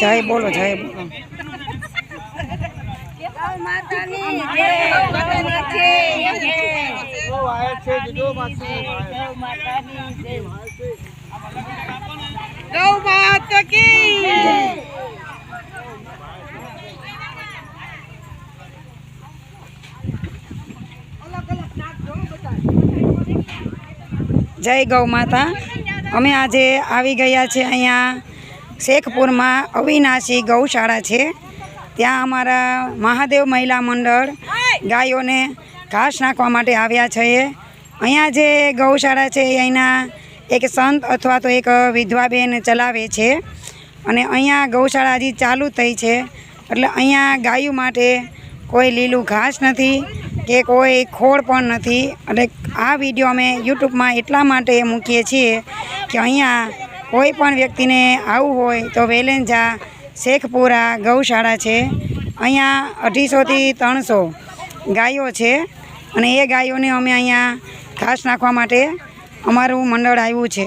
જય બોલો જય બોલો गौ माता की जय गौ माता। अमे आज आवी गया छे अहींया शेखपुर में अविनाशी गौशाला है। त्या अमारा महादेव महिला मंडल गायों ने घास नाखवा माटे आव्या छे। अहींया जे गौशाला है अहींना एक संत अथवा तो एक विधवा बेन चलावे छे अने अहींया गौशाला हजी चालू थई छे एटले अहींया गायों माटे कोई लीलू घास नहीं के कोई खोड़ पण नहीं। एटले आ विडियो अमे यूट्यूब में एटला माटे मूकीए छीए कि अहींया कोई पण व्यक्ति ने आवुं होय तो वेलेंजा शेखपुरा गौशाला है। अहींया 250 થી 300 गायों है अने ए गायों ने अमे अहींया घास नाखवा माटे अमारुं मंडळ आव्युं छे।